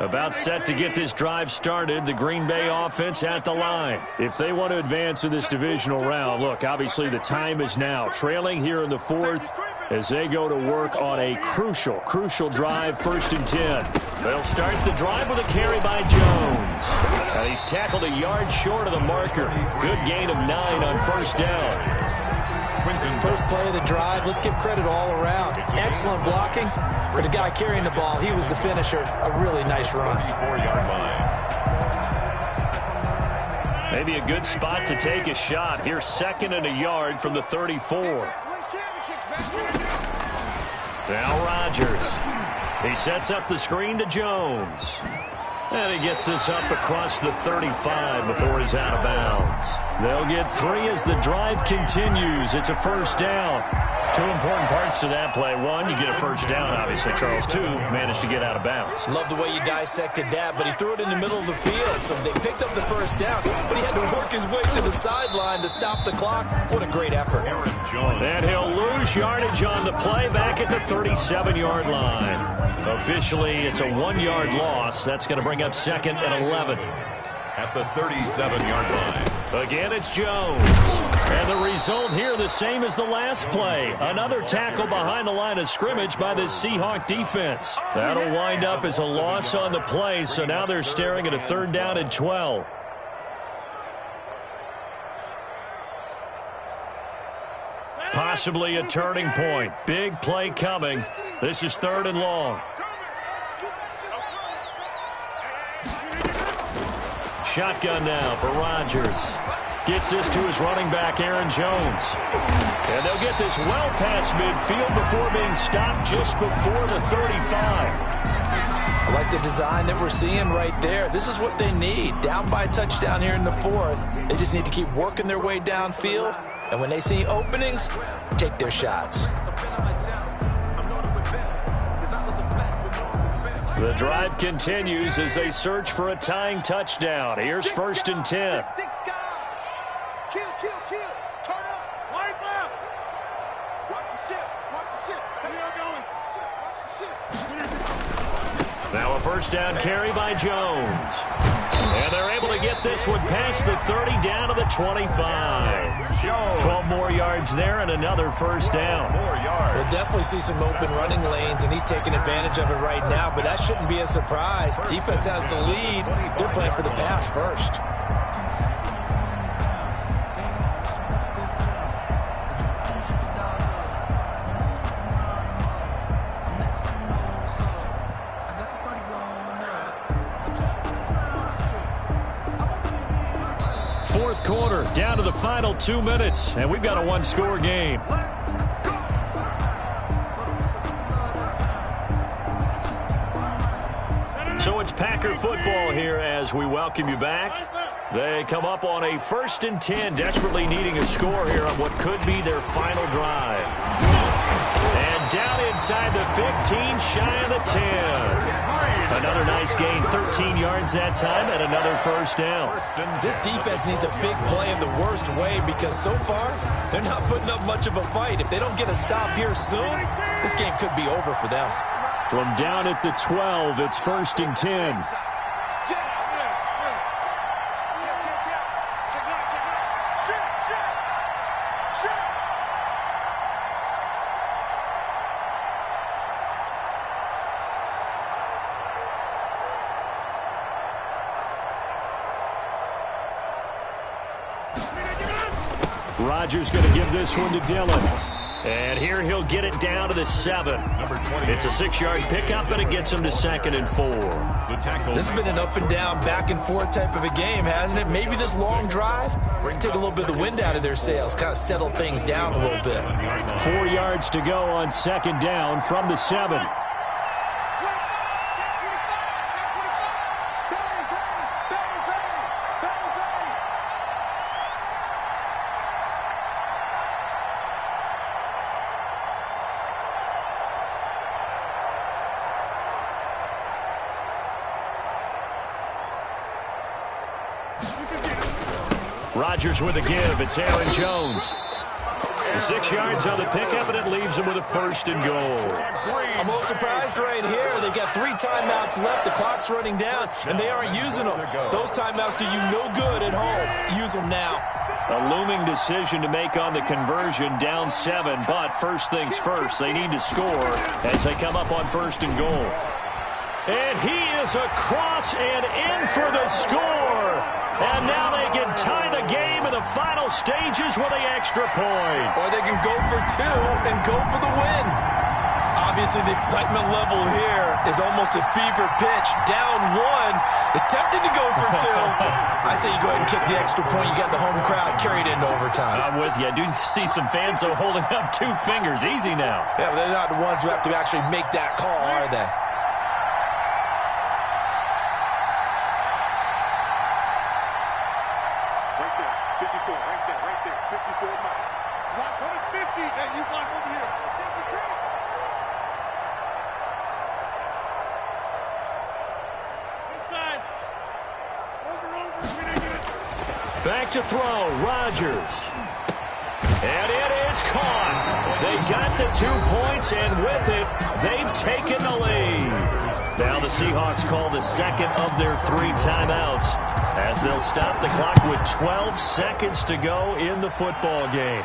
About set to get this drive started, the Green Bay offense at the line. If they want to advance in this divisional round, look, obviously the time is now. Trailing here in the 4th as they go to work on a crucial drive, 1st and 10. They'll start the drive with a carry by Jones. And he's tackled a yard short of the marker. Good gain of 9 on 1st down. First play of the drive, let's give credit all around. Excellent blocking. For the guy carrying the ball, he was the finisher. A really nice run. 34-yard line. Maybe a good spot to take a shot. Here's 2nd and a yard from the 34. Now Rodgers. He sets up the screen to Jones. And he gets this up across the 35 before he's out of bounds. They'll get 3 as the drive continues. It's a 1st down. 2 important parts to that play. 1, you get a 1st down, obviously, Charles. 2, managed to get out of bounds. Love the way you dissected that, but he threw it in the middle of the field. So they picked up the 1st down, but he had to work his way to the sideline to stop the clock. What a great effort. And he'll lose yardage on the play back at the 37-yard line. Officially, it's a 1-yard loss. That's going to bring up 2nd and 11. At the 37-yard line. Again, it's Jones. And the result here the same as the last play. Another tackle behind the line of scrimmage by the Seahawk defense. That'll wind up as a loss on the play, so now they're staring at a 3rd down and 12. Possibly a turning point. Big play coming. This is 3rd and long. Shotgun now for Rodgers. Gets this to his running back, Aaron Jones. And they'll get this well past midfield before being stopped just before the 35. I like the design that we're seeing right there. This is what they need. Down by a touchdown here in the 4th. They just need to keep working their way downfield. And when they see openings, take their shots. The drive continues as they search for a tying touchdown. Here's 1st and 10. Kill. Turn up. Wipe out. Watch the ship. Here we going. Watch the ship. Now a 1st down carry by Jones. And they're able to get this one past the 30 down to the 25. 12 more yards there and another 1st down. We'll definitely see some open running lanes, and he's taking advantage of it right now, but that shouldn't be a surprise. Defense has the lead. They're playing for the pass first. fourth quarter, down to the final 2 minutes, and we've got a one-score game. So it's Packer football here as we welcome you back. They come up on a 1st and 10, desperately needing a score here on what could be their final drive. And down inside the 15, shy of the 10. Another nice gain, 13 yards that time, and another first down. This defense needs a big play in the worst way because so far, they're not putting up much of a fight. If they don't get a stop here soon, this game could be over for them. From down at the 12, it's 1st and 10. Rodgers going to give this one to Dillon. And here he'll get it down to the 7. It's a 6-yard pickup, but it gets him to 2nd and 4. This has been an up and down, back and forth type of a game, hasn't it? Maybe this long drive take a little bit of the wind out of their sails, kind of settle things down a little bit. 4 yards to go on 2nd down from the 7. Rodgers with a give. It's Aaron Jones. 6 yards on the pickup, and it leaves him with a 1st and goal. I'm a little surprised right here. They've got 3 timeouts left. The clock's running down, and they aren't using them. Those timeouts do you no good at home. Use them now. A looming decision to make on the conversion, down 7. But first things first, they need to score as they come up on 1st and goal. And he is across and in for the score. And now they can tie the game in the final stages with an extra point. Or they can go for 2 and go for the win. Obviously, the excitement level here is almost a fever pitch. Down 1. It's tempting to go for 2. I say you go ahead and kick the extra point. You got the home crowd carried into overtime. I'm with you. I do see some fans, though, holding up 2 fingers. Easy now. Yeah, but they're not the ones who have to actually make that call, are they? Back to throw, Rodgers. And it is caught. They got the 2 points, and with it, they've taken the lead. Now the Seahawks call the 2nd of their 3 timeouts as they'll stop the clock with 12 seconds to go in the football game.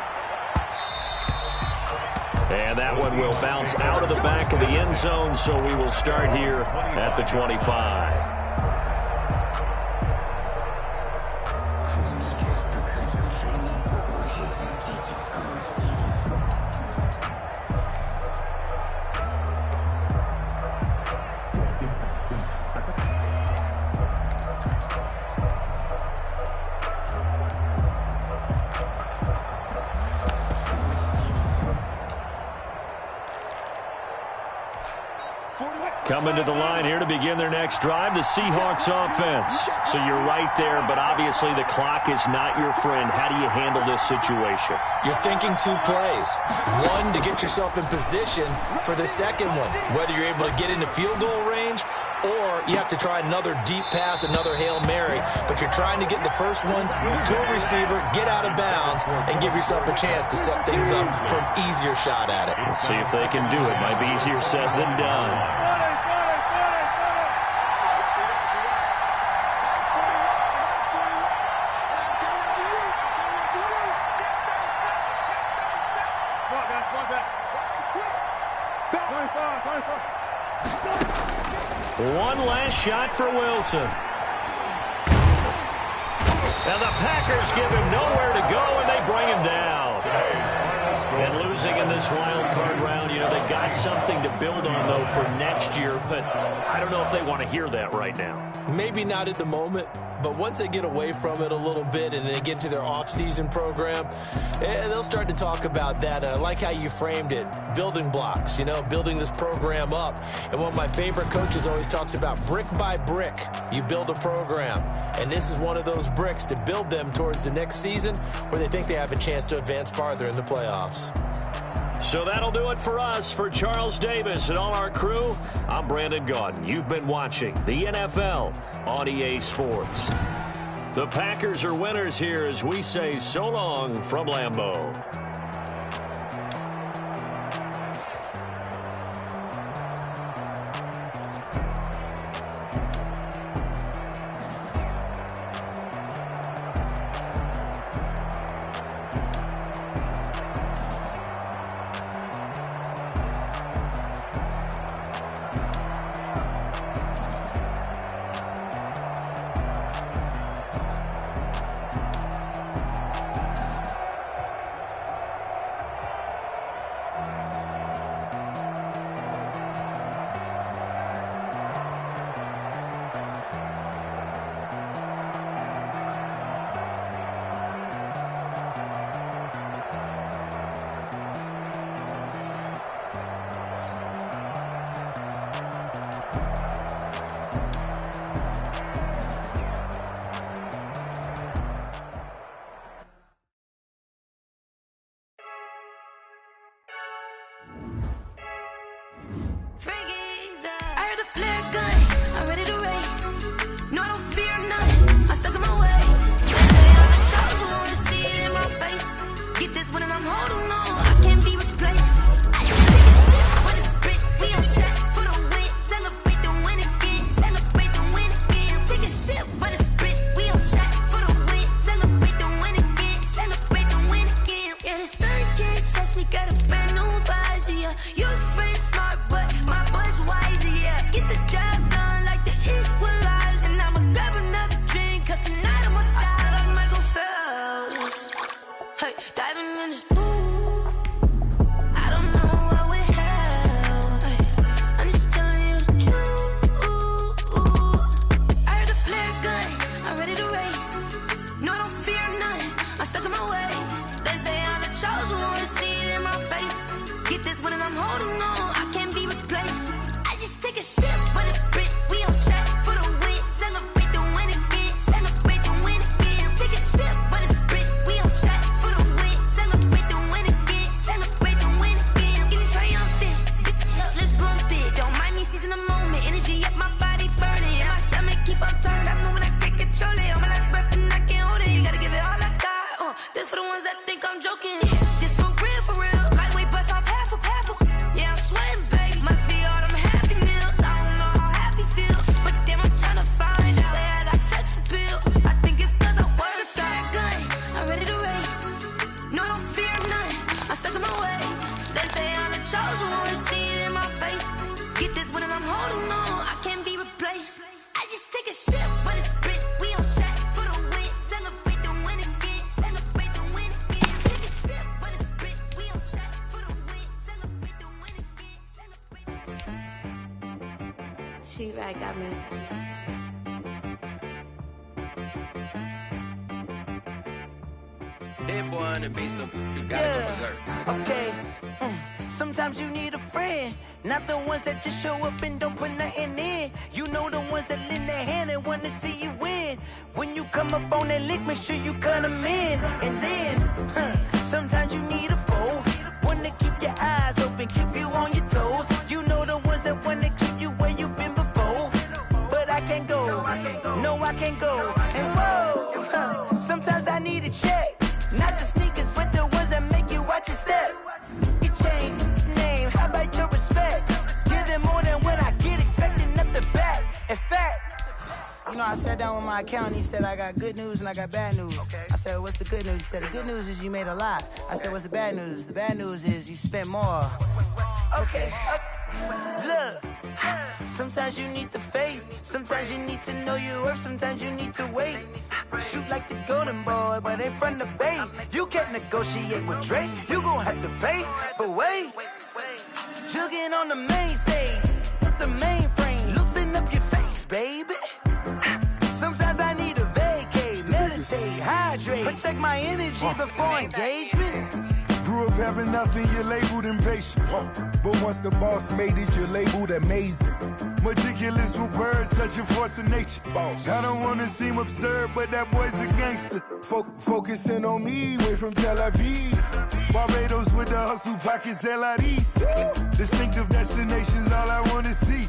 And that one will bounce out of the back of the end zone, so we will start here at the 25. Coming to the line here to begin their next drive, the Seahawks offense. So you're right there, but obviously the clock is not your friend. How do you handle this situation? You're thinking 2 plays. 1, to get yourself in position for the second one, whether you're able to get into field goal range or you have to try another deep pass, another Hail Mary. But you're trying to get the first one to a receiver, get out of bounds, and give yourself a chance to set things up for an easier shot at it. Let's see if they can do it. Might be easier said than done. One last shot for Wilson. And the Packers give him nowhere to go, and they bring him down. And losing in this wild card round, you know, they got something to build on, though, for next year. But I don't know if they want to hear that right now. Maybe not at the moment, but once they get away from it a little bit and they get to their off-season program, they'll start to talk about that. I like how you framed it, building blocks, building this program up. And one of my favorite coaches always talks about brick by brick, you build a program. And this is one of those bricks to build them towards the next season where they think they have a chance to advance farther in the playoffs. So that'll do it for us. For Charles Davis and all our crew, I'm Brandon Gaudin. You've been watching the NFL on EA Sports. The Packers are winners here as we say so long from Lambeau. T-Rag got me. That boy on the beat, so you gotta go berserk. Okay. Sometimes you need a friend, not the ones that just show up and don't put nothing in. You know the ones that lend their hand and want to see you win. When you come up on that lick, make sure you cut them in. And then, sometimes you need a foe, one to keep your eyes open, keep you on your toes. You know the ones that want to keep you where you've been before. But I can't go, no I can't go. And whoa, sometimes I need a check. Not the sneakers, but the ones that make you watch your step. You change name, how about your respect? Give them more than what I get, expecting nothing back. In fact, you know, I sat down with my accountant, he said I got good news and I got bad news. I said, what's the good news? He said, the good news is you made a lot. I said, what's the bad news? The bad news is you spent more. Okay. Look, sometimes you need the faith, sometimes you need to know your worth, sometimes you need to wait. Shoot like the golden boy, but ain't from the bay. You can't negotiate with Drake, you gon' have to pay. But wait, jugging on the main stage, with the mainframe, loosen up your face, baby. Sometimes I need a hydrate. Protect my energy before engagement. Grew up having nothing, you're labeled impatient. But once the boss made it, you're labeled amazing. Meticulous with words, such a force of nature. I don't wanna seem absurd, but that boy's a gangster. Focusing on me, way from Tel Aviv. Barbados with the hustle pockets, LIDs. Distinctive destinations, all I wanna see.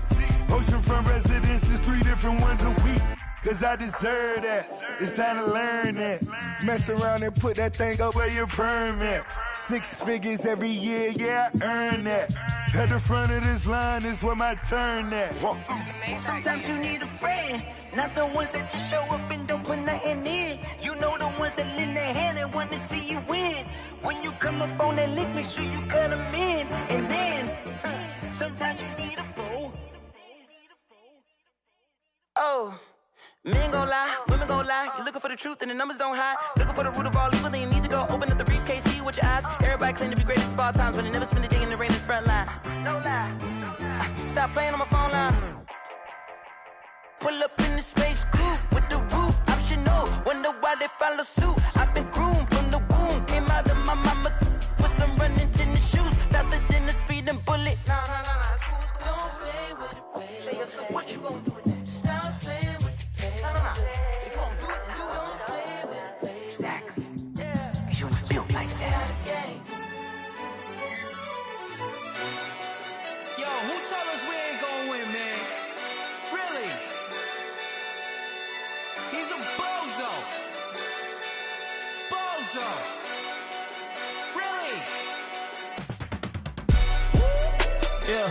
Oceanfront residences, 3 different ones a week. Cause I deserve that, it's time to learn that. Mess around and put that thing up where your perm at. 6 figures every year, yeah, I earn that. At the front of this line is where my turn at. Sometimes you need a friend, not the ones that just show up and don't put nothing in. You know the ones that lend their hand and want to see you win. When you come up on that lick, make sure you cut them in. And then, sometimes you need a fool. Oh. Men gon' lie, women gon' lie. You're looking for the truth and the numbers don't hide. Looking for the root of all evil, then you need to go open up the briefcase, see with your eyes. Everybody claim to be greatest of all times, but they never spend a day in the rain in the front line. No lie. Stop playing on my phone line. Pull up in the space coupe with the roof optional. Wonder why they follow suit. I've been groomed from the womb. Came out of my mama with some running tennis shoes. Faster than the speeding bullet. Nah, it's cool, it's cool. Don't play with it, baby. Say, so what you gon' do with that? Stop playing with it. If you gon' do it, then don't play with it, baby. Exactly. Yeah. Cause you ain't built like that. Yo, who told us we ain't gon' win, man? Really? He's a bozo. Bozo. Really? Yeah.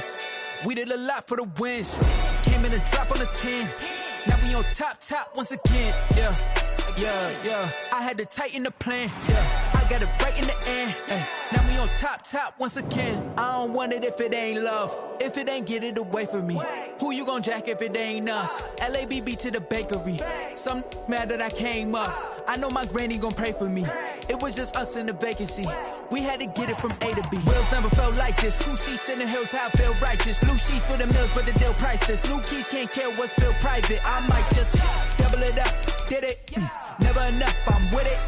We did a lot for the wins. Came in a drop on the 10. Now we on top once again, yeah. I had to tighten the plan, yeah. I got it right in the end, now we on top once again. I don't want it if it ain't love, if it ain't get it away from me. Who you gon' jack if it ain't us? LABB to the bakery. Some mad that I came up. I know my granny gon' pray for me. It was just us in the vacancy. We had to get it from A to B. Wheels never felt like this. 2 seats in the hills, how I feel righteous. Blue sheets for the mills, but the deal priceless. New keys can't care what's built private. I might just double it up. Did it? Never enough, I'm with it.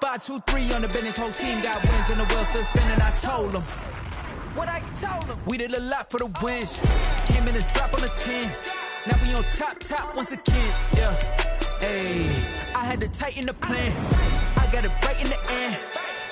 5, 2, 3 on the business. Whole team got wins and the wheels still spinning. I told them what I told them. We did a lot for the wins. Came in a drop on the 10. Now we on top once again, yeah. Ayy, I had to tighten the plan. I got it right in the end.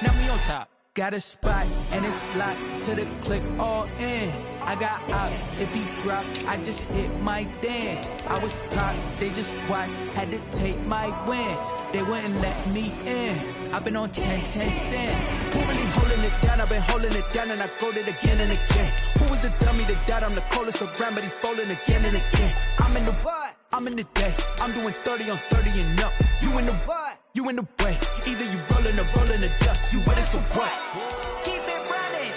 Now we on top. Got a spot and it's locked to the click all in. I got ops, if he drop, I just hit my dance. I was popped, they just watched, had to take my wins. They wouldn't let me in. I've been on 10 cents. Who really holding it down? I've been holding it down and I quote it again and again. Who was the dummy that died? I'm the coldest around, but he folding again and again. I'm in the what? I'm in the day. I'm doing 30 on 30 and up. You in the what? You in the way. Either you rolling or rolling the dust. You with it, so what? Keep it running.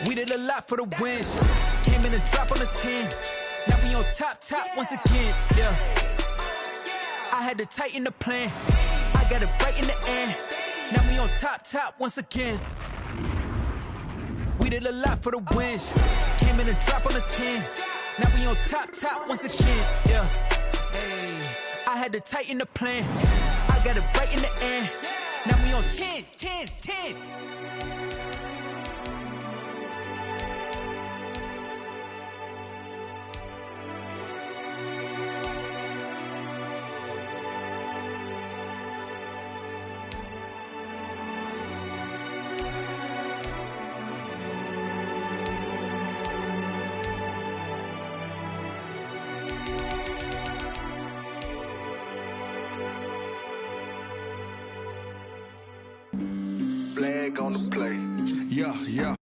We did a lot for the wins. Came in a drop on the 10. Now we on top once again, yeah. I had to tighten the plan. I got it right in the end. Now we on top once again. We did a lot for the wins. Came in a drop on the 10. Now we on top once again, yeah. Hey, I had to tighten the plan. I got it right in the end. Now we on 10. On the play. Yeah.